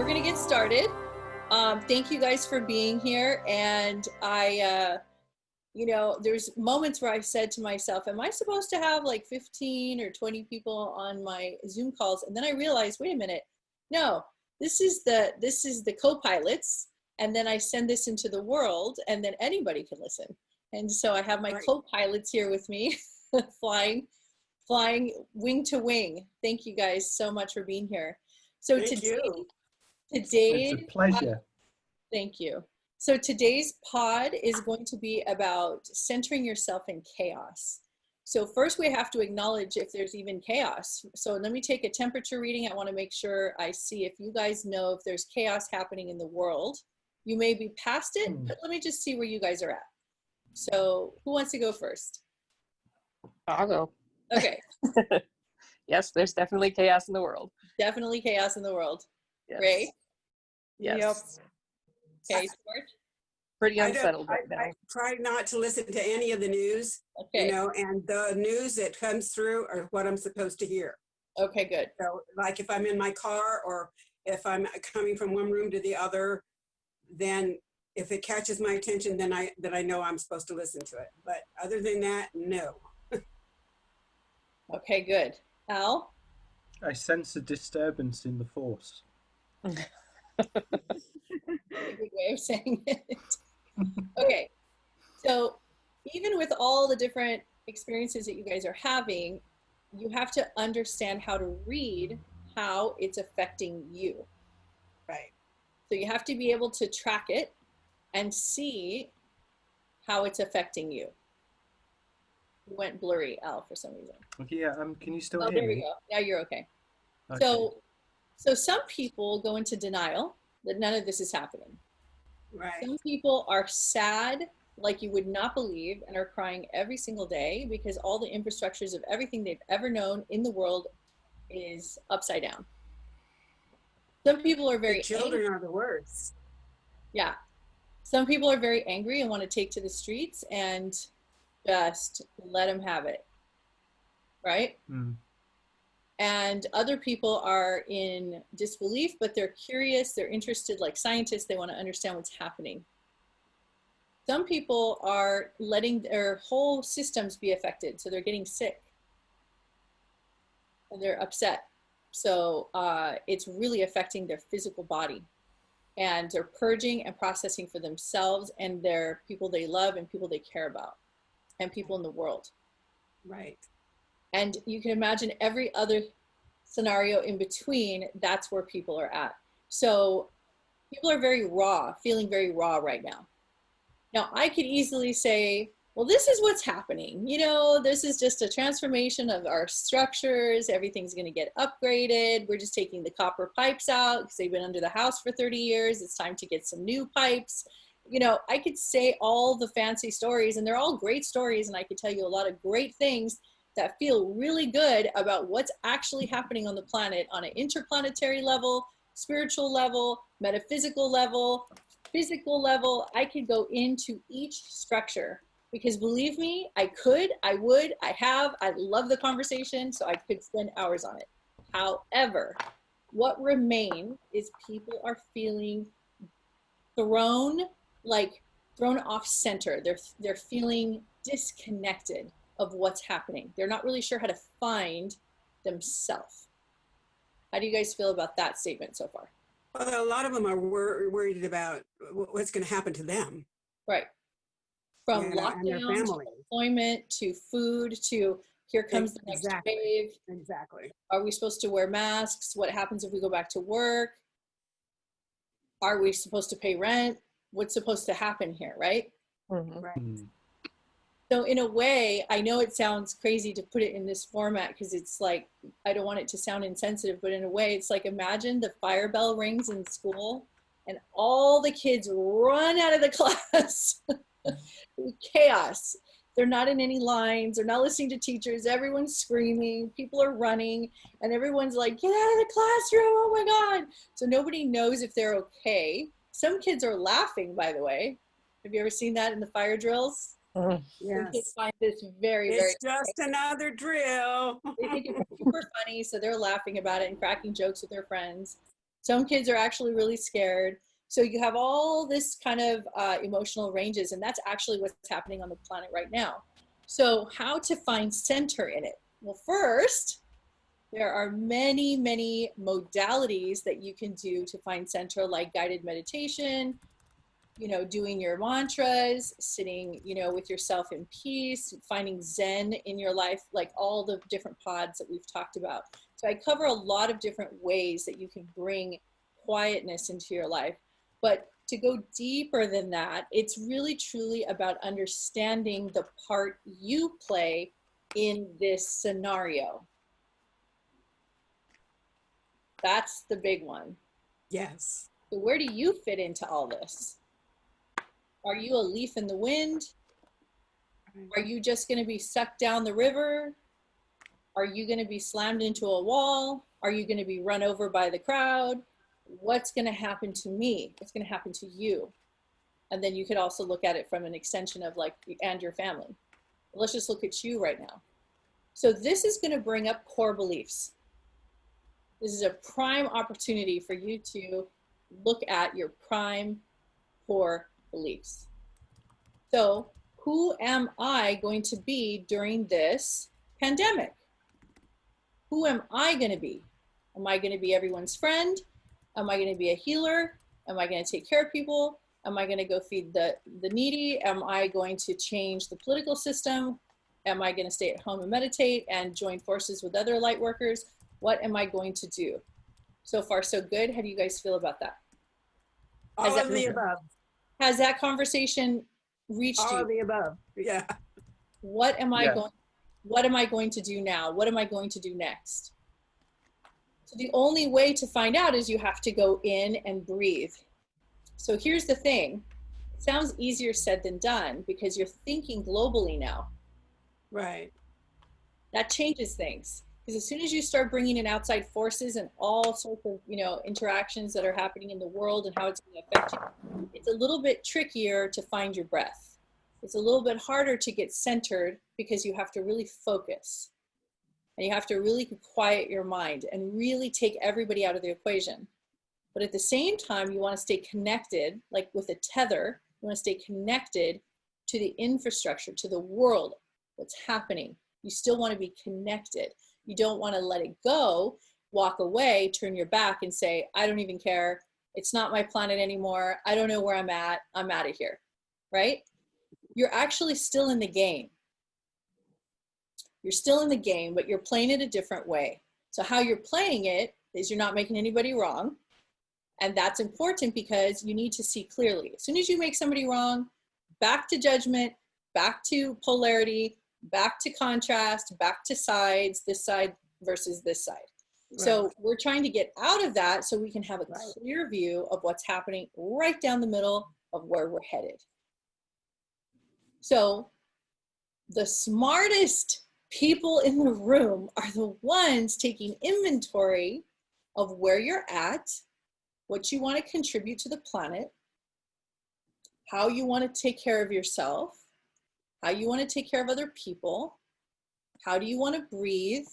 we're going to get started. Thank you guys for being here. And there's moments where I've said to myself, am I supposed to have like 15 or 20 people on my Zoom calls? And then I realized, wait a minute, no, this is the co-pilots. And then I send this into the world and then anybody can listen. And so I have my co-pilots here with me, flying wing to wing. Thank you guys so much for being here. So today, it's a pleasure. Thank you. So today's pod is going to be about centering yourself in chaos. So first we have to acknowledge if there's even chaos. So let me take a temperature reading. I want to make sure I see if you guys know if there's chaos happening in the world. You may be past it, but let me just see where you guys are at. So who wants to go first? I'll go. Okay. Yes, there's definitely chaos in the world. Definitely chaos in the world. Yes. Ray? Yes. Yep. Okay, George? Pretty unsettled right now. I try not to listen to any of the news, okay. And the news that comes through are what I'm supposed to hear. Okay, good. So like if I'm in my car or if I'm coming from one room to the other, then if it catches my attention, then I know I'm supposed to listen to it. But other than that, no. Okay, good. Al? I sense a disturbance in the force. A good way of saying it. Okay, so even with all the different experiences that you guys are having, you have to understand how to read how it's affecting you. Right. So you have to be able to track it and see how it's affecting you. It went blurry, Al, for some reason. Okay, yeah, can you still hear there me? we go. Now you're okay. Okay. So some people go into denial that none of this is happening. Right. Some people are sad like you would not believe and are crying every single day because all the infrastructures of everything they've ever known in the world is upside down. Some people are very the children are the worst. Yeah. Some people are very angry and want to take to the streets and just let them have it. Right? Mm. And other people are in disbelief, but they're curious, they're interested like scientists, they want to understand what's happening. Some people are letting their whole systems be affected, so they're getting sick. And they're upset. So it's really affecting their physical body. And they're purging and processing for themselves and their people they love and people they care about and people in the world. Right. And you can imagine every other scenario in between, that's where people are at. So people are very raw, feeling very raw right now. Now, I could easily say, well, this is what's happening. This is just a transformation of our structures. Everything's going to get upgraded. We're just taking the copper pipes out because they've been under the house for 30 years. It's time to get some new pipes. I could say all the fancy stories, and they're all great stories, and I could tell you a lot of great things that feel really good about what's actually happening on the planet on an interplanetary level, spiritual level, metaphysical level, physical level. I could go into each structure because believe me, I could, I would, I have, I love the conversation, so I could spend hours on it. However, what remains is people are feeling thrown off center. They're feeling disconnected of what's happening. They're not really sure how to find themselves. How do you guys feel about that statement so far? Well, a lot of them are worried about what's going to happen to them. Right. From lockdown to employment to food to here comes the next wave. Exactly. Are we supposed to wear masks? What happens if we go back to work? Are we supposed to pay rent? What's supposed to happen here, right? Mm-hmm. Right. Mm. So in a way, I know it sounds crazy to put it in this format because it's like, I don't want it to sound insensitive, but in a way, it's like imagine the fire bell rings in school and all the kids run out of the class. Chaos. They're not in any lines. They're not listening to teachers. Everyone's screaming. People are running. And everyone's like, get out of the classroom. Oh my God. So nobody knows if they're okay. Some kids are laughing, by the way. Have you ever seen that in the fire drills? Yes. Some kids find this very, it's just another drill. They think it's super funny, so they're laughing about it and cracking jokes with their friends. Some kids are actually really scared. So you have all this kind of emotional ranges, and that's actually what's happening on the planet right now. So how to find center in it? Well, first, there are many, many modalities that you can do to find center, like guided meditation, doing your mantras, sitting, with yourself in peace, finding Zen in your life, like all the different pods that we've talked about. So I cover a lot of different ways that you can bring quietness into your life. But to go deeper than that, it's really truly about understanding the part you play in this scenario. That's the big one. Yes. So where do you fit into all this? Are you a leaf in the wind? Are you just going to be sucked down the river? Are you going to be slammed into a wall? Are you going to be run over by the crowd? What's going to happen to me? What's going to happen to you? And then you could also look at it from an extension of and your family. Let's just look at you right now. So this is going to bring up core beliefs. This is a prime opportunity for you to look at your prime core beliefs. So who am I going to be during this pandemic? Who am I going to be? Am I going to be everyone's friend? Am I going to be a healer? Am I going to take care of people? Am I going to go feed the needy? Am I going to change the political system? Am I going to stay at home and meditate and join forces with other light workers? What am I going to do? So far, so good. How do you guys feel about that? All of the above. Has that conversation reached you? All of the above. Yeah. What am I going to do now? What am I going to do next? So the only way to find out is you have to go in and breathe. So here's the thing. It sounds easier said than done because you're thinking globally now. Right. That changes things. Because as soon as you start bringing in outside forces and all sorts of, interactions that are happening in the world and how it's going to affect you, it's a little bit trickier to find your breath. It's a little bit harder to get centered because you have to really focus. And you have to really quiet your mind and really take everybody out of the equation. But at the same time, you want to stay connected, like with a tether. You want to stay connected to the infrastructure, to the world, what's happening. You still want to be connected. You don't want to let it go, walk away, turn your back and say, I don't even care. It's not my planet anymore. I don't know where I'm at. I'm out of here, right? You're actually still in the game. You're still in the game, but you're playing it a different way. So how you're playing it is you're not making anybody wrong. And that's important because you need to see clearly. As soon as you make somebody wrong, back to judgment, back to polarity, back to contrast, back to sides, this side versus this side. Right. So we're trying to get out of that so we can have a clear view of what's happening right down the middle of where we're headed. So the smartest people in the room are the ones taking inventory of where you're at, what you want to contribute to the planet, how you want to take care of yourself, how you want to take care of other people, how do you want to breathe,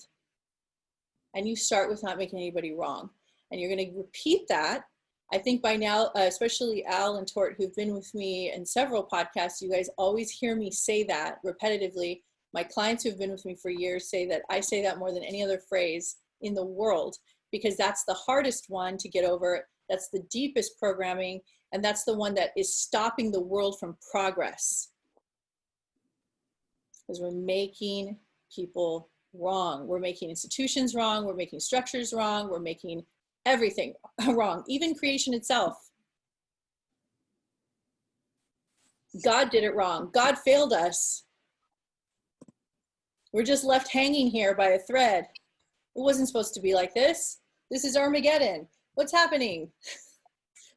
and you start with not making anybody wrong. And you're going to repeat that. I think by now, especially Al and Tort, who've been with me in several podcasts, you guys always hear me say that repetitively. My clients who've been with me for years say that I say that more than any other phrase in the world, because that's the hardest one to get over. That's the deepest programming, and that's the one that is stopping the world from progress. Because we're making people wrong. We're making institutions wrong. We're making structures wrong. We're making everything wrong, even creation itself. God did it wrong. God failed us. We're just left hanging here by a thread. It wasn't supposed to be like this. This is Armageddon. What's happening?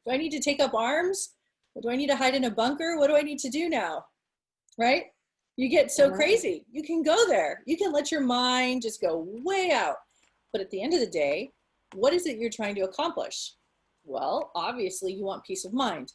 Do I need to take up arms? Do I need to hide in a bunker? What do I need to do now? Right? You get so crazy. You can go there. You can let your mind just go way out. But at the end of the day, what is it you're trying to accomplish? Well, obviously you want peace of mind.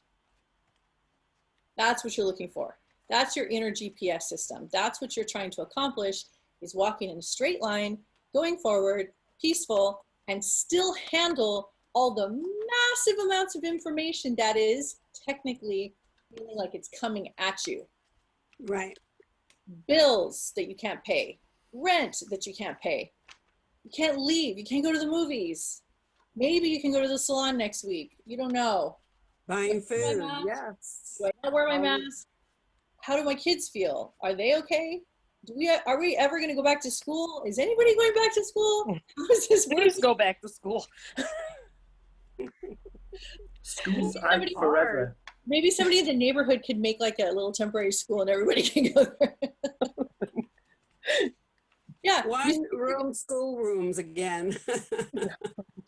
That's what you're looking for. That's your inner GPS system. That's what you're trying to accomplish, is walking in a straight line, going forward, peaceful, and still handle all the massive amounts of information that is technically feeling like it's coming at you. Right. Bills that you can't pay, rent that you can't pay. You can't leave, you can't go to the movies. Maybe you can go to the salon next week. You don't know. Buying food, yes. Do I not wear my mask? How do my kids feel? Are they okay? Are we ever going to go back to school? Is anybody going back to school? How is this working? Please go back to school. School's out forever. Maybe somebody in the neighborhood could make like a little temporary school and everybody can go there. Yeah. One room, school rooms again.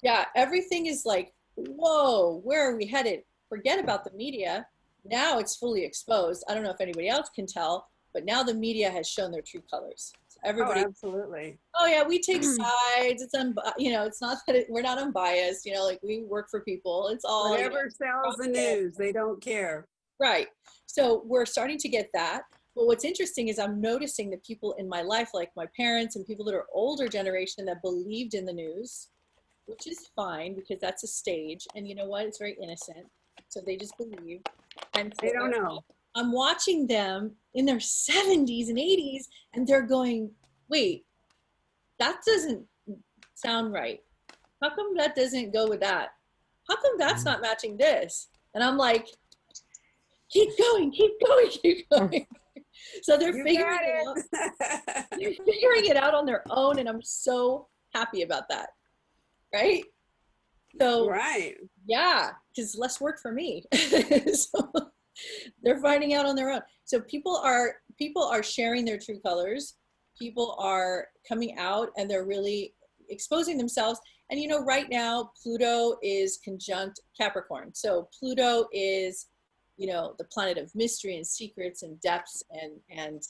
Yeah, everything is like, whoa, where are we headed? Forget about the media. Now it's fully exposed. I don't know if anybody else can tell, but now the media has shown their true colors. So everybody, absolutely. Oh yeah, we take sides. It's it's not that we're not unbiased. Like we work for people. It's all whatever sells the news. They don't care. Right. So we're starting to get that. But what's interesting is I'm noticing that people in my life, like my parents and people that are older generation that believed in the news, which is fine because that's a stage. And you know what? It's very innocent. So they just believe. And so they don't know. I'm watching them in their 70s and 80s, and they're going, wait, that doesn't sound right. How come that doesn't go with that? How come that's not matching this? And I'm like, keep going, keep going, keep going. So they're figuring it out. They're figuring it out on their own, and I'm so happy about that. Right? So right. Yeah, because less work for me. So they're finding out on their own. So people are sharing their true colors. People are coming out and they're really exposing themselves. And right now Pluto is conjunct Capricorn. So Pluto is, the planet of mystery and secrets and depths and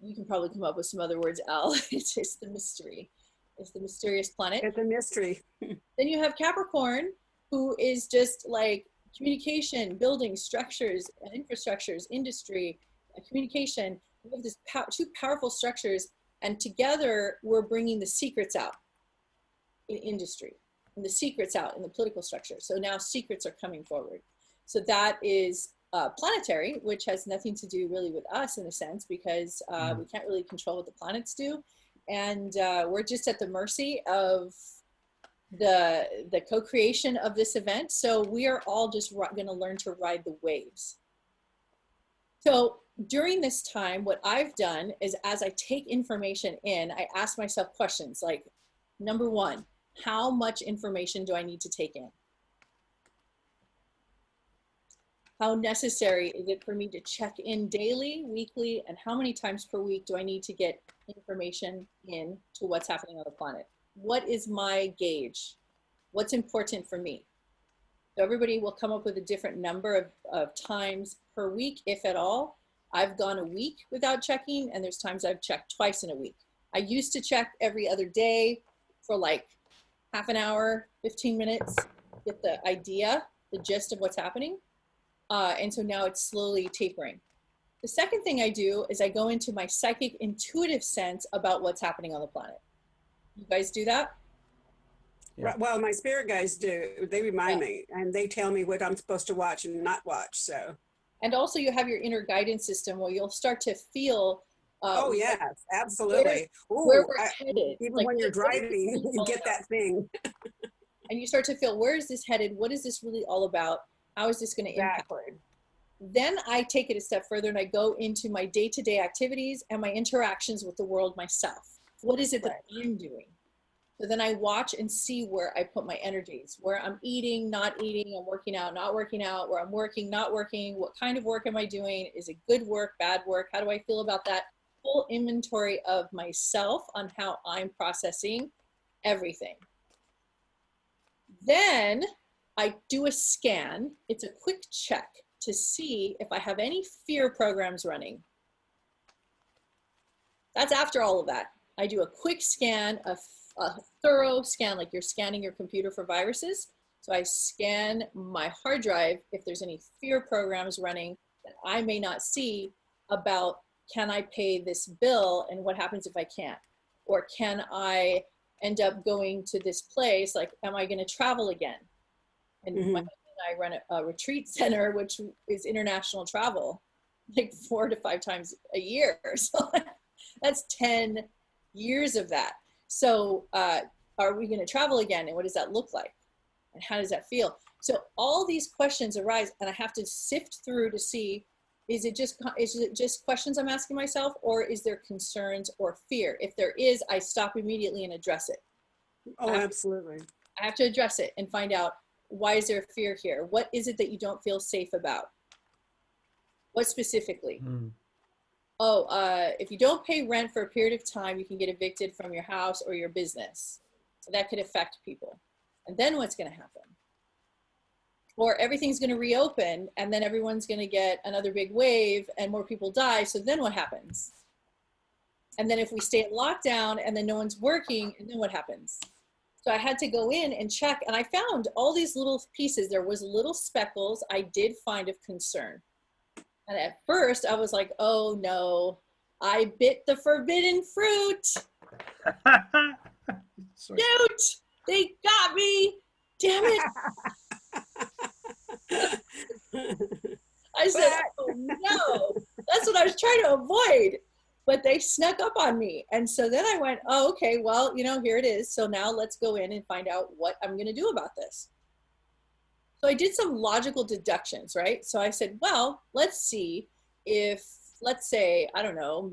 you can probably come up with some other words, Al. It's just the mystery. It's the mysterious planet. It's a mystery. Then you have Capricorn, who is just like communication, buildings, structures, and infrastructures, industry, communication. We have this two powerful structures, and together we're bringing the secrets out in industry, and the secrets out in the political structure. So now secrets are coming forward. So that is planetary, which has nothing to do really with us in a sense, because we can't really control what the planets do. And we're just at the mercy of the co-creation of this event. So we are all just going to learn to ride the waves. So during this time, what I've done is as I take information in, I ask myself questions like, number one, how much information do I need to take in? How necessary is it for me to check in daily, weekly, and how many times per week do I need to get information in to what's happening on the planet? What is my gauge? What's important for me? So everybody will come up with a different number of times per week, if at all. I've gone a week without checking, and there's times I've checked twice in a week. I used to check every other day for like half an hour, 15 minutes, get the idea, the gist of what's happening. And so now it's slowly tapering. The second thing I do is I go into my psychic intuitive sense about what's happening on the planet. You guys do that? Yeah. Well, my spirit guides do. They remind me, and they tell me what I'm supposed to watch and not watch. So. And also you have your inner guidance system where you'll start to feel oh yes, absolutely. Where we're headed. Even like, when you're driving, you get that thing. And you start to feel, where is this headed? What is this really all about? How is this going to impact? Then I take it a step further and I go into my day-to-day activities and my interactions with the world myself. What is it that I'm doing? So then I watch and see where I put my energies, where I'm eating, not eating, I'm working out, not working out, where I'm working, not working, what kind of work am I doing? Is it good work, bad work? How do I feel about that? Full inventory of myself on how I'm processing everything. Then I do a scan. It's a quick check to see if I have any fear programs running. That's after all of that. I do a quick scan, a thorough scan, like you're scanning your computer for viruses. So I scan my hard drive if there's any fear programs running that I may not see about, can I pay this bill and what happens if I can't? Or can I end up going to this place, like, am I going to travel again? And my husband and I run a retreat center, which is international travel, like 4 to 5 times a year. So that's 10 years of that. So are we going to travel again? And what does that look like? And how does that feel? So all these questions arise, and I have to sift through to see, is it just questions I'm asking myself, or is there concerns or fear? If there is, I stop immediately and address it. Oh, absolutely. I have to address it and find out, why is there fear here? What is it that you don't feel safe about? What specifically? Oh, if you don't pay rent for a period of time, you can get evicted from your house or your business. So that could affect people. And then what's going to happen? Or everything's going to reopen, and then everyone's going to get another big wave and more people die. So then what happens? And then if we stay in lockdown and then no one's working, and then what happens? So I had to go in and check, and I found all these little pieces. There was little speckles I did find of concern. And at first I was like, oh no, I bit the forbidden fruit. Shoot, they got me. Damn it. I said, oh no, that's what I was trying to avoid. But they snuck up on me. And so then I went, oh, okay, well, you know, here it is. So now let's go in and find out what I'm going to do about this. So I did some logical deductions, right? So I said, well, let's see if, let's say, I don't know,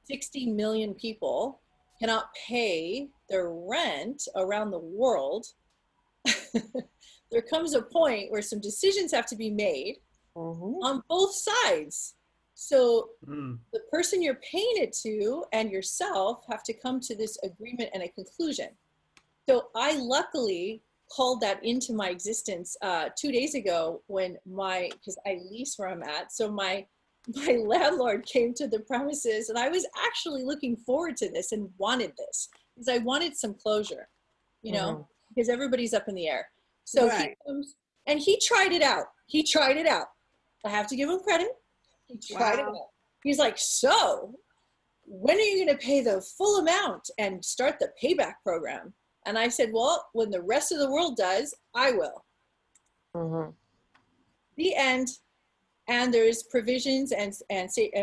60 million people cannot pay their rent around the world. There comes a point where some decisions have to be made on both sides. So the person you're paying it to and yourself have to come to this agreement and a conclusion. So I luckily called that into my existence 2 days ago when because I lease where I'm at. So my landlord came to the premises, and I was actually looking forward to this and wanted this because I wanted some closure, you know, because everybody's up in the air. So he comes and he tried it out. He tried it out. I have to give him credit. He tried it out. He's like, so when are you going to pay the full amount and start the payback program? And I said, well, when the rest of the world does, I will. The end. And there's provisions and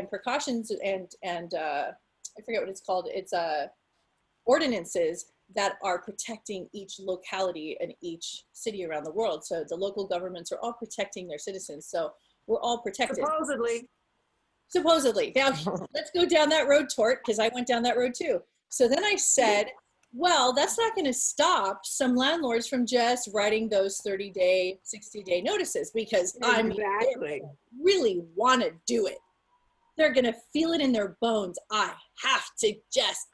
precautions and I forget what it's called. It's ordinances that are protecting each locality and each city around the world. So the local governments are all protecting their citizens. So we're all protected. Supposedly. Now, let's go down that road, Tort, because I went down that road too. So then I said, well, that's not going to stop some landlords from just writing those 30-day, 60-day notices, because I mean, they really want to do it. They're going to feel it in their bones. I have to just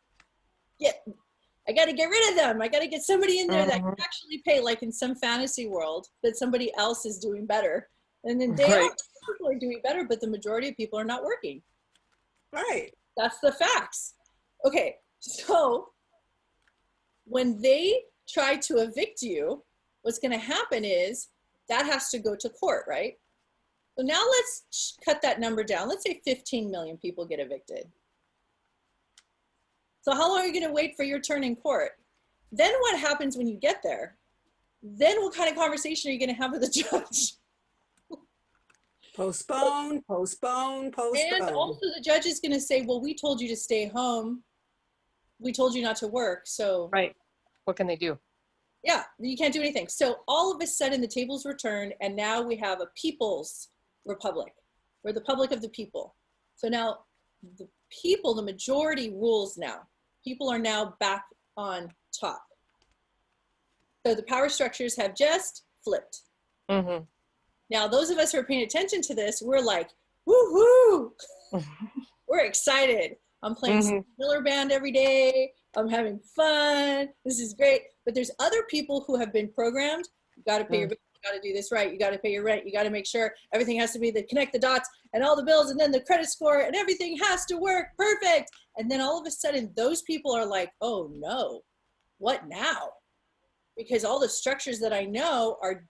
I got to get rid of them. I got to get somebody in there that can actually pay, like in some fantasy world that somebody else is doing better. And then people are doing better, but the majority of people are not working. Right. That's the facts. Okay, so when they try to evict you, what's going to happen is that has to go to court, right? So now let's cut that number down. Let's say 15 million people get evicted. So how long are you going to wait for your turn in court? Then what happens when you get there? Then what kind of conversation are you going to have with the judge? Postpone. And also the judge is going to say, well, we told you to stay home. We told you not to work. So right. What can they do? Yeah, you can't do anything. So all of a sudden the tables were turned, and now we have a people's republic. We're the public of the people. So now the people, the majority rules now. People are now back on top. So the power structures have just flipped. Now, those of us who are paying attention to this, we're like, woohoo! We're excited. I'm playing Miller Band every day. I'm having fun. This is great. But there's other people who have been programmed. You got to pay your bills. You got to do this right. You got to pay your rent. You got to make sure everything has to be connect the dots and all the bills and then the credit score and everything has to work perfect. And then all of a sudden, those people are like, oh no, what now? Because all the structures that I know are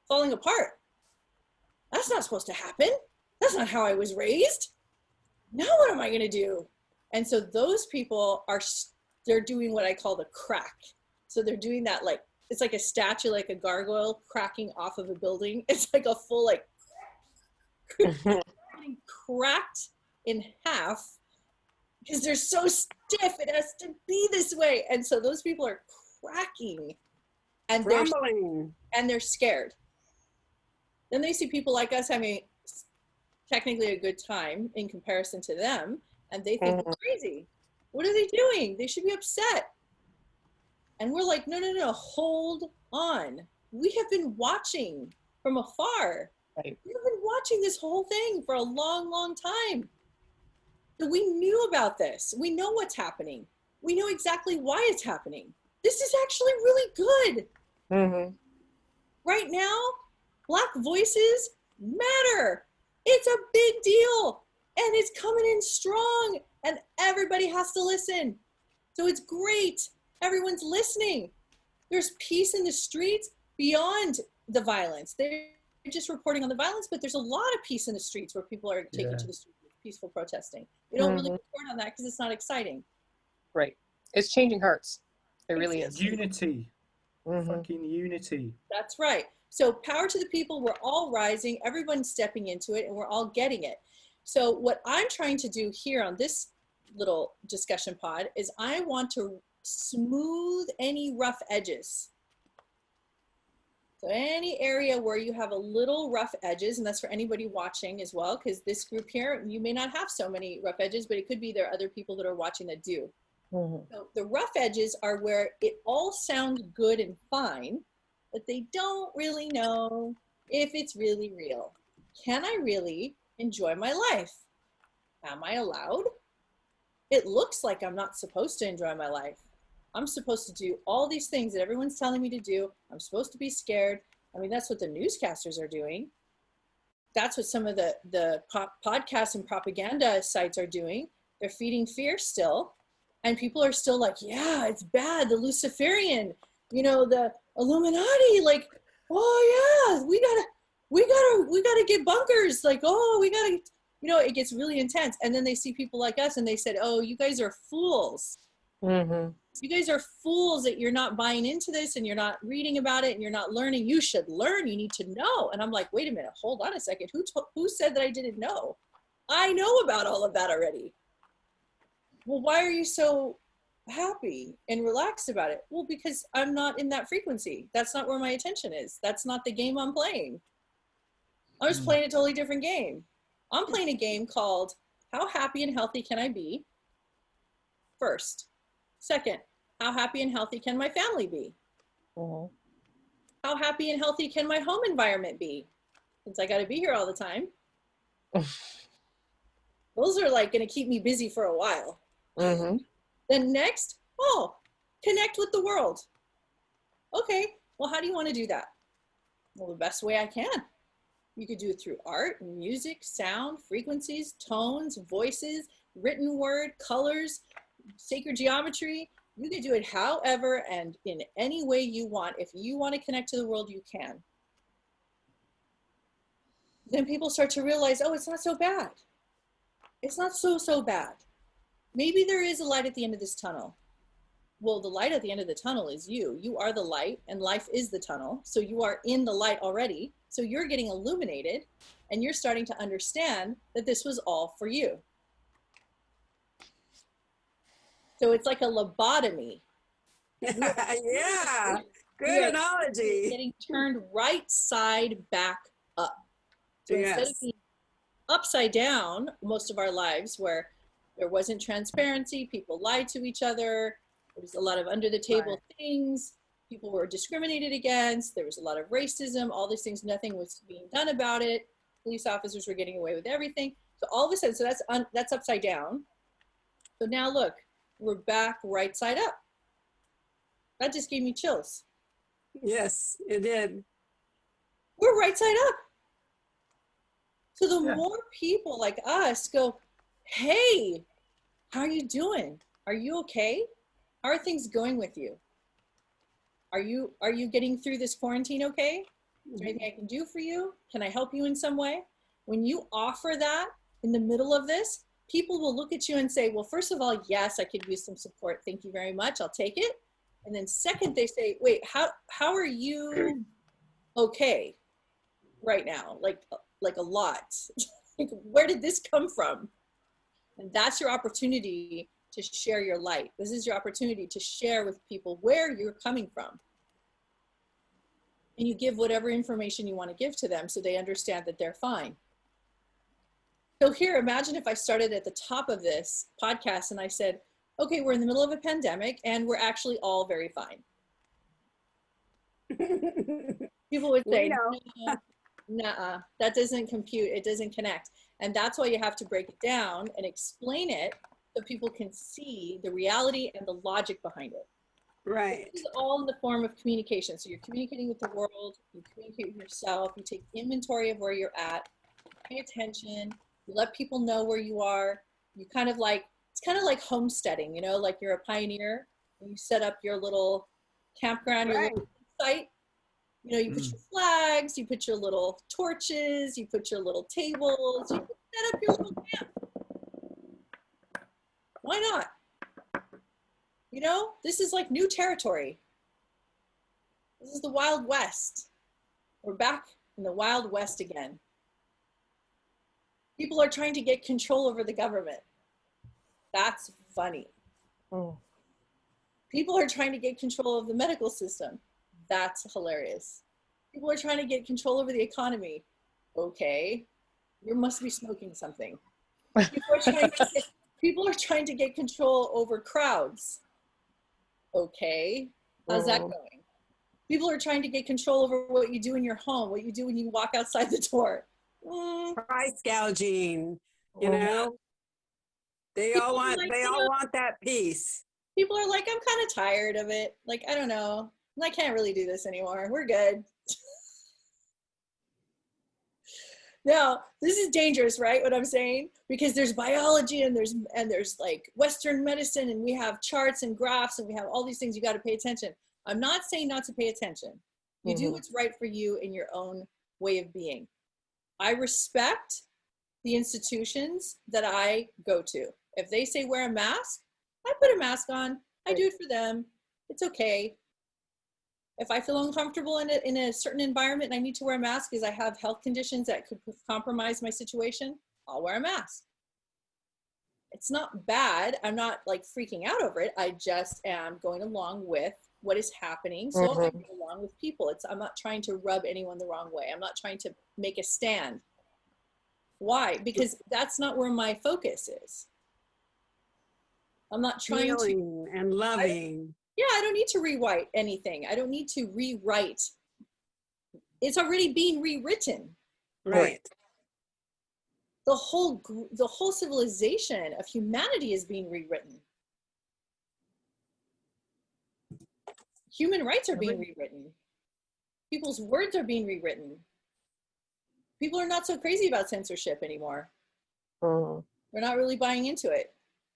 falling apart. That's not supposed to happen. That's not how I was raised. Now what am I going to do? And so those people are they're doing what I call the crack. So they're doing that, like, it's like a statue, like a gargoyle cracking off of a building. It's like a full, like, getting cracked in half because they're so stiff. It has to be this way. And so those people are cracking and they're scared. Then they see people like us having technically a good time in comparison to them, and they think we're crazy. What are they doing? They should be upset. And we're like, no, no, no, hold on. We have been watching from afar. Right. We've been watching this whole thing for a long, long time. So we knew about this. We know what's happening. We know exactly why it's happening. This is actually really good. Right now, Black voices matter. It's a big deal. And it's coming in strong. And everybody has to listen. So it's great. Everyone's listening. There's peace in the streets beyond the violence. They're just reporting on the violence, but there's a lot of peace in the streets where people are taking to the streets with peaceful protesting. They don't really report on that because it's not exciting. Right. It's changing hearts. It really is. Unity. Fucking unity. That's right. So power to the people. We're all rising. Everyone's stepping into it, and we're all getting it. So what I'm trying to do here on this little discussion pod is I want to smooth any rough edges. So any area where you have a little rough edges, and that's for anybody watching as well, because this group here, you may not have so many rough edges, but it could be there are other people that are watching that do. So the rough edges are where it all sounds good and fine, but they don't really know if it's really real. Can I really enjoy my life? Am I allowed? It looks like I'm not supposed to enjoy my life. I'm supposed to do all these things that everyone's telling me to do. I'm supposed to be scared. I mean, that's what the newscasters are doing. That's what some of the podcasts and propaganda sites are doing. They're feeding fear still. And people are still like, yeah, it's bad. The Luciferian, you know, the Illuminati, like, oh yeah, we gotta get bunkers. Like, oh, we gotta, you know, it gets really intense. And then they see people like us and they said, oh, you guys are fools. You guys are fools that you're not buying into this and you're not reading about it and you're not learning. You should learn. You need to know. And I'm like, wait a minute, hold on a second. Who said that I didn't know? I know about all of that already. Well, why are you so happy and relaxed about it? Well, because I'm not in that frequency. That's not where my attention is. That's not the game I'm playing. I'm just playing a totally different game. I'm playing a game called How Happy and Healthy Can I Be? First. Second, how happy and healthy can my family be? How happy and healthy can my home environment be? Since I got to be here all the time. Those are like going to keep me busy for a while. Then next, connect with the world. Okay, well, how do you want to do that? Well, the best way I can. You could do it through art, music, sound, frequencies, tones, voices, written word, colors, sacred geometry. You can do it however and in any way you want. If you want to connect to the world, you can. Then people start to realize, oh, it's not so bad. It's not so bad. Maybe there is a light at the end of this tunnel. Well, the light at the end of the tunnel is you. You are the light and life is the tunnel. So you are in the light already. So you're getting illuminated and you're starting to understand that this was all for you. So it's like a lobotomy. Yeah, good analogy. Getting turned right side back up. So instead of being upside down most of our lives where there wasn't transparency, people lied to each other, there was a lot of under the table things, people were discriminated against, there was a lot of racism, all these things, nothing was being done about it. Police officers were getting away with everything. So all of a sudden, so that's upside down. So now look, we're back right side up. That just gave me chills. Yes, it did. We're right side up. So the more people like us go, hey, how are you doing? Are you okay? How are things going with you? Are you getting through this quarantine okay? Is there anything I can do for you? Can I help you in some way? When you offer that in the middle of this, people will look at you and say, well, first of all, yes, I could use some support. Thank you very much. I'll take it. And then second, they say, wait, how are you okay right now? Like a lot. Like, where did this come from? And that's your opportunity to share your light. This is your opportunity to share with people where you're coming from. And you give whatever information you want to give to them so they understand that they're fine. So here, imagine if I started at the top of this podcast and I said, okay, we're in the middle of a pandemic and we're actually all very fine. People would say, no, nuh-uh, that doesn't compute, it doesn't connect. And that's why you have to break it down and explain it so people can see the reality and the logic behind it. Right. This is all in the form of communication. So you're communicating with the world, you communicate with yourself, you take inventory of where you're at, pay attention, you let people know where you are. You kind of like, it's kind of like homesteading, you know, like you're a pioneer and you set up your little campground, your little site. You know, you put your flags, you put your little torches, you put your little tables, you set up your little camp. Why not? You know, this is like new territory. This is the Wild West. We're back in the Wild West again. People are trying to get control over the government. That's funny. Oh. People are trying to get control of the medical system. That's hilarious. People are trying to get control over the economy. Okay, you must be smoking something. People are trying to get control over crowds. Okay, how's that going? People are trying to get control over what you do in your home, what you do when you walk outside the door. Price gouging, you know? They all want that piece. People are like, I'm kind of tired of it. Like, I don't know. I can't really do this anymore. We're good. Now, this is dangerous, right? What I'm saying? Because there's biology and there's like Western medicine and we have charts and graphs and we have all these things you got to pay attention. I'm not saying not to pay attention. You do what's right for you in your own way of being. I respect the institutions that I go to. If they say wear a mask, I put a mask on. I do it for them. It's okay. If I feel uncomfortable in a certain environment and I need to wear a mask because I have health conditions that could compromise my situation, I'll wear a mask. It's not bad. I'm not like freaking out over it. I just am going along with what is happening. So I go along with people. I'm not trying to rub anyone the wrong way. I'm not trying to make a stand. Why? Because that's not where my focus is. I'm not trying Healing and loving. I don't need to rewrite anything. I don't need to rewrite. It's already being rewritten. Right. The whole civilization of humanity is being rewritten. Human rights are being rewritten. People's words are being rewritten. People are not so crazy about censorship anymore. They're not really buying into it.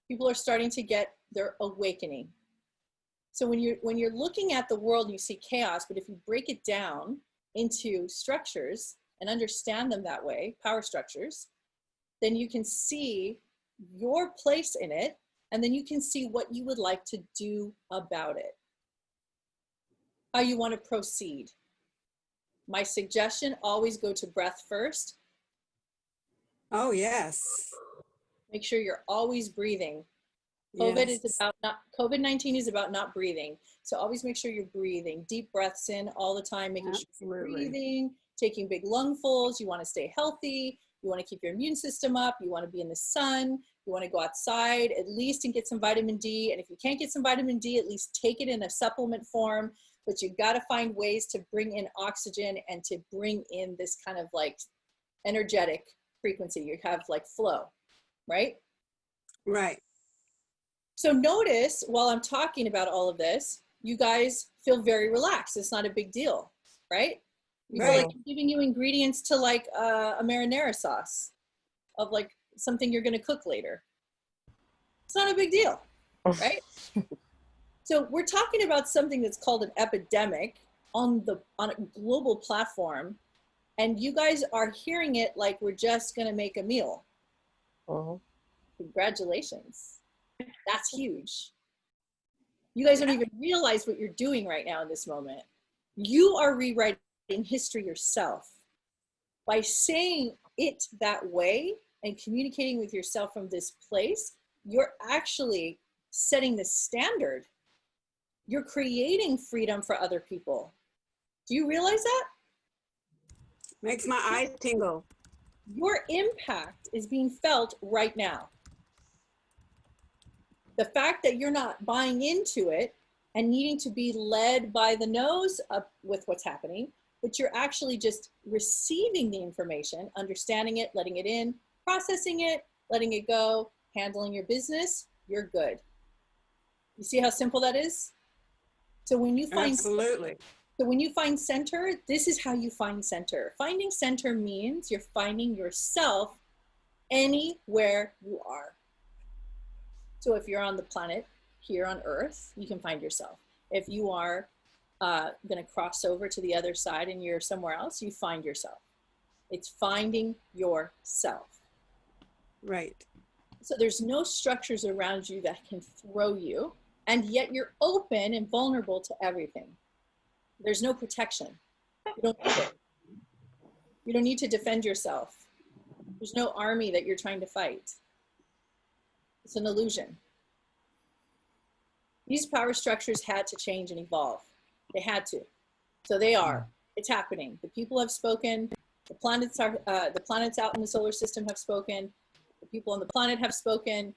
People are starting to get their awakening. So when you're looking at the world and you see chaos, but if you break it down into structures and understand them that way, power structures, then you can see your place in it, and then you can see what you would like to do about it. How you want to proceed. My suggestion, always go to breath first. Oh, yes. Make sure you're always breathing. COVID-19 is about not breathing. So always make sure you're breathing. Deep breaths in all the time, making sure you're breathing, taking big lungfuls. You want to stay healthy. You want to keep your immune system up. You want to be in the sun. You want to go outside at least and get some vitamin D. And if you can't get some vitamin D, at least take it in a supplement form. But you've got to find ways to bring in oxygen and to bring in this kind of like energetic frequency. You have like flow, right? Right. So notice while I'm talking about all of this, you guys feel very relaxed. It's not a big deal, right? You feel like I'm giving you ingredients to like a marinara sauce of like something you're going to cook later. It's not a big deal, right? So we're talking about something that's called an epidemic on a global platform, and you guys are hearing it like we're just going to make a meal. Congratulations. That's huge. You guys don't even realize what you're doing right now in this moment. You are rewriting history yourself. By saying it that way and communicating with yourself from this place, you're actually setting the standard. You're creating freedom for other people. Do you realize that? Makes my eyes tingle. Your impact is being felt right now. The fact that you're not buying into it and needing to be led by the nose up with what's happening, but you're actually just receiving the information, understanding it, letting it in, processing it, letting it go, handling your business, you're good. You see how simple that is? So when you find Absolutely. So when you find center, this is how you find center. Finding center means you're finding yourself anywhere you are. So if you're on the planet here on Earth, you can find yourself. If you are going to cross over to the other side and you're somewhere else, you find yourself. It's finding yourself. Right. So there's no structures around you that can throw you, and yet you're open and vulnerable to everything. There's no protection. You don't need it. You don't need to defend yourself. There's no army that you're trying to fight. It's an illusion. These power structures had to change and evolve. They had to. So they are. It's happening. The people have spoken. The planets out in the solar system have spoken. The people on the planet have spoken.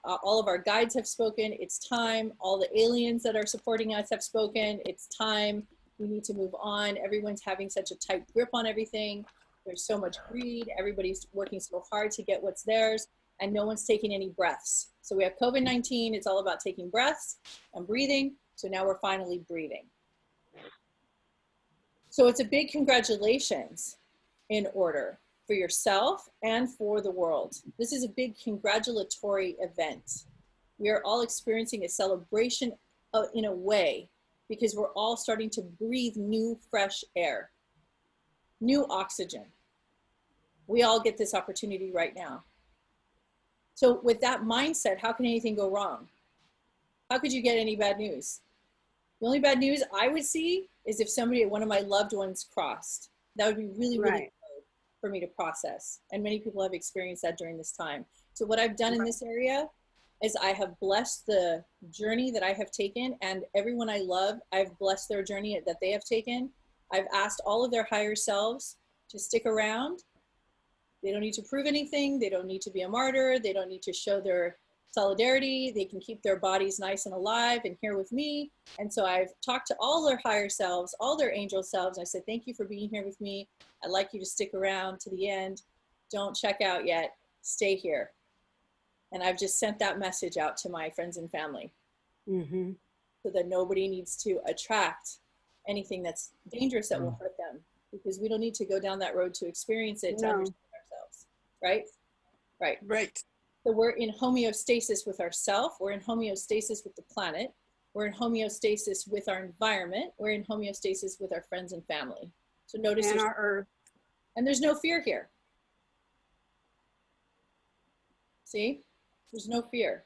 All of our guides have spoken. It's time. All the aliens that are supporting us have spoken. It's time. We need to move on. Everyone's having such a tight grip on everything. There's so much greed. Everybody's working so hard to get what's theirs, and no one's taking any breaths. So we have COVID-19. It's all about taking breaths and breathing. So now we're finally breathing. So it's a big congratulations in order for yourself and for the world. This is a big congratulatory event. We are all experiencing a celebration in a way, because we're all starting to breathe new, fresh air, new oxygen. We all get this opportunity right now. So with that mindset, how can anything go wrong? How could you get any bad news? The only bad news I would see is if one of my loved ones crossed. That would be really, really hard for me to process. And many people have experienced that during this time. So what I've done in this area is I have blessed the journey that I have taken, and everyone I love, I've blessed their journey that they have taken. I've asked all of their higher selves to stick around. They don't need to prove anything. They don't need to be a martyr. They don't need to show their solidarity. They can keep their bodies nice and alive and here with me. And so I've talked to all their higher selves, all their angel selves. And I said, thank you for being here with me. I'd like you to stick around to the end. Don't check out yet. Stay here. And I've just sent that message out to my friends and family, so that nobody needs to attract anything that's dangerous that will hurt them, because we don't need to go down that road to experience it, to understand ourselves, right? Right. Right. So we're in homeostasis with ourselves. We're in homeostasis with the planet. We're in homeostasis with our environment. We're in homeostasis with our friends and family. So notice And our earth. And there's no fear here. See? There's no fear.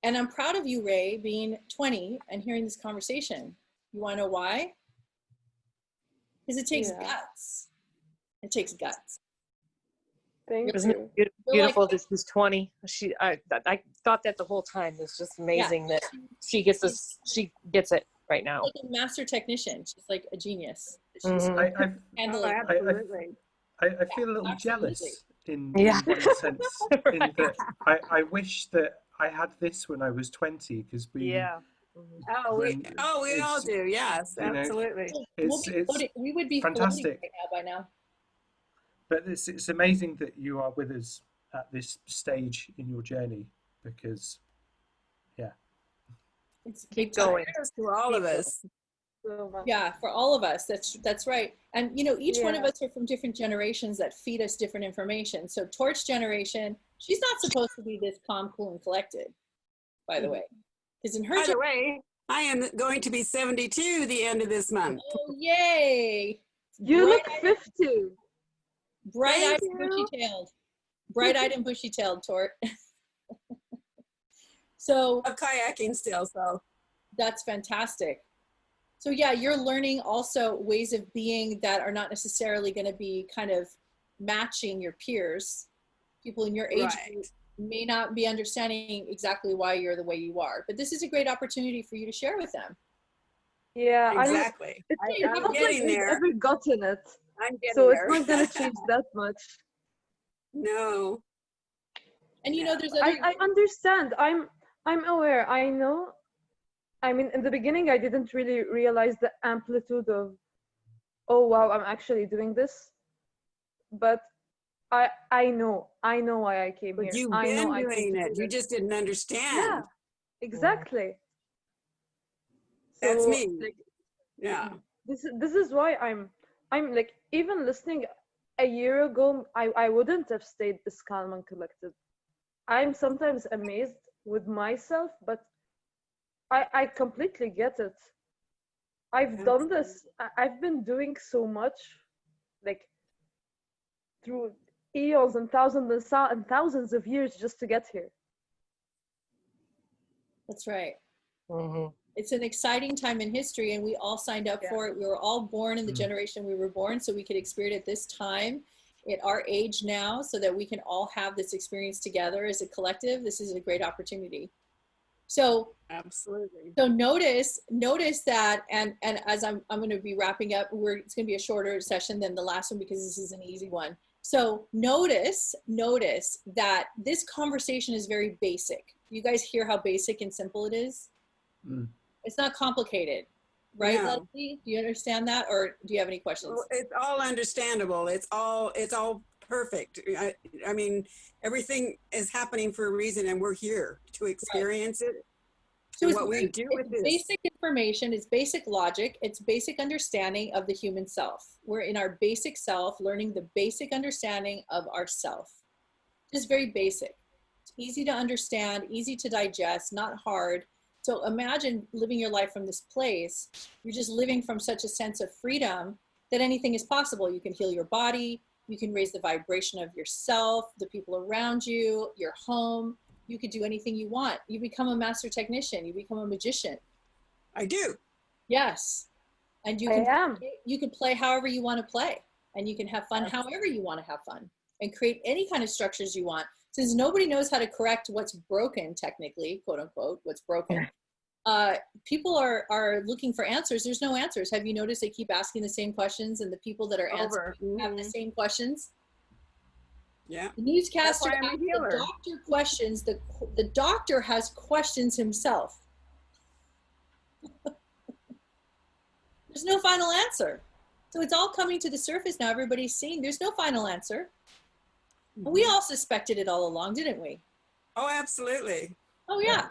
And I'm proud of you, Ray, being 20 and hearing this conversation. You want to know why? Because it takes guts. It takes guts. Thank Isn't you. it beautiful that she's 20? I thought that the whole time. It's just amazing that she gets this. She gets it right now. Like a master technician. She's like a genius. She's Oh, absolutely. I feel a little Absolutely. jealous in one sense, in that I wish that I had this when I was 20, because we Oh, we all do. Yes, you know, absolutely. We would be fantastic right now by now. But it's amazing that you are with us at this stage in your journey, because It's Keep going. To all of us. Yeah, for all of us. That's right. And you know, each one of us are from different generations that feed us different information. So Torch generation, she's not supposed to be this calm, cool, and collected, by the way. Because in her By the way, I am going to be 72 the end of this month. Oh, yay! You look 50. Bright-eyed, Thank you. bushy-tailed. bright-eyed and bushy-tailed, Tort. So I'm kayaking still, so. that's fantastic. So yeah, you're learning also ways of being that are not necessarily going to be kind of matching your peers. People in your age group may not be understanding exactly why you're the way you are, but this is a great opportunity for you to share with them. Yeah, Exactly. I'm I'm getting there. ever gotten it, I'm getting so there. it's not gonna change that much. No. And you know, there's I, other. I understand. I'm aware. I know. I mean, in the beginning, I didn't really realize the amplitude of, oh wow, I'm actually doing this. But I know why I came But here. you've I know been I came doing to it. do You this. just didn't Yeah, understand. exactly. That's So me. like, Yeah. this is why I'm like, even listening a year ago, I wouldn't have stayed this calm and collected. I'm sometimes amazed with myself, but I completely get it. I've done this. I've been doing so much, like through eons and thousands of years just to get here. That's right. Mm-hmm. It's an exciting time in history, and we all signed up for it. We were all born in the generation we were born, so we could experience it this time at our age now, so that we can all have this experience together as a collective. This is a great opportunity. So Absolutely. so notice that, and as I'm going to be wrapping up, it's going to be a shorter session than the last one because this is an easy one. So notice that this conversation is very basic. You guys hear how basic and simple it is? It's not complicated, right, No. Leslie? Do you understand that, or do you have any questions? It's all understandable. It's all perfect. I mean, everything is happening for a reason, and we're here to experience it. So And what we do with this. Basic information, it's basic logic, it's basic understanding of the human self. We're in our basic self, learning the basic understanding of ourself. Just very basic. It's easy to understand, easy to digest, not hard. So imagine living your life from this place. You're just living from such a sense of freedom that anything is possible. You can heal your body, you can raise the vibration of yourself, the people around you, your home. You could do anything you want. You become a master technician. You become a magician. I do. Yes. And you can play however you want to play. And you can have fun however you want to have fun. And create any kind of structures you want. Since nobody knows how to correct what's broken, technically, quote unquote, what's broken. People are looking for answers. There's no answers. Have you noticed they keep asking the same questions, and the people that are answering have the same questions? Yeah. The newscaster That's why I'm a asks healer. the doctor questions. The doctor has questions himself. There's no final answer. So it's all coming to the surface now. Everybody's seeing there's no final answer. We all suspected it all along, didn't we? Oh, absolutely. Oh, yeah.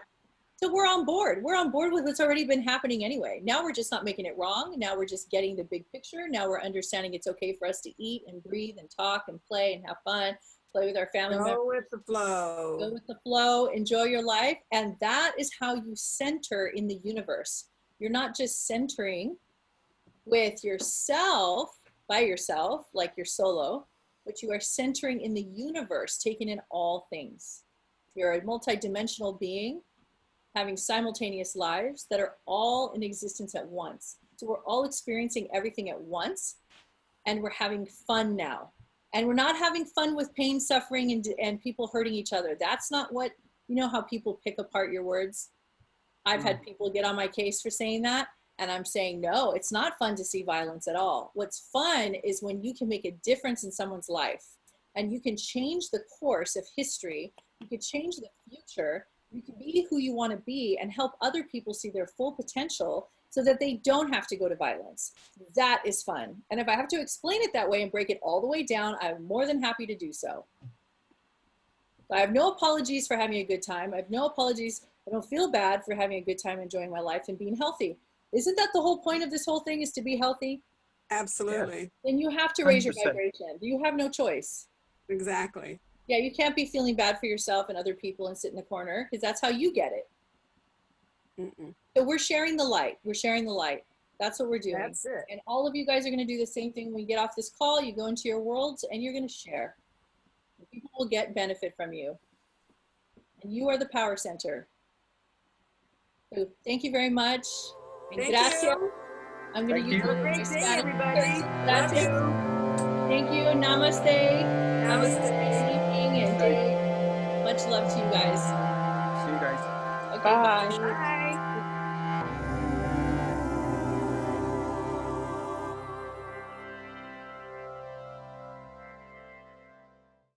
So we're on board. We're on board with what's already been happening anyway. Now we're just not making it wrong. Now we're just getting the big picture. Now we're understanding it's okay for us to eat and breathe and talk and play and have fun, play with our family members. Go with the flow. Go with the flow, enjoy your life. And that is how you center in the universe. You're not just centering with yourself, by yourself, like you're solo, but you are centering in the universe, taking in all things. You're a multidimensional being having simultaneous lives that are all in existence at once. So we're all experiencing everything at once, and we're having fun now. And we're not having fun with pain, suffering, and people hurting each other. That's not what, you know how people pick apart your words? I've had people get on my case for saying that. And I'm saying, no, it's not fun to see violence at all. What's fun is when you can make a difference in someone's life and you can change the course of history. You can change the future. You can be who you want to be and help other people see their full potential so that they don't have to go to violence. That is fun. And if I have to explain it that way and break it all the way down, I'm more than happy to do so. I have no apologies for having a good time. I have no apologies. I don't feel bad for having a good time, enjoying my life and being healthy. Isn't that the whole point of this whole thing, is to be healthy? Absolutely. Yes. Then you have to raise 100%. your vibration. You have no choice. Exactly. Yeah, you can't be feeling bad for yourself and other people and sit in the corner, because that's how you get it. So we're sharing the light. We're sharing the light. That's what we're doing. That's it. And all of you guys are going to do the same thing when you get off this call. You go into your worlds and you're going to share. The people will get benefit from you. And you are the power center. So thank you very much. Thank Gracias. you. I'm going Thank to use you. Have a my great day, Spanish. everybody. Love Gracias. you. Thank you. Namaste. Have a Namaste. great evening and Namaste. day. Much love to you guys. See you guys. Okay, Bye. bye. Bye.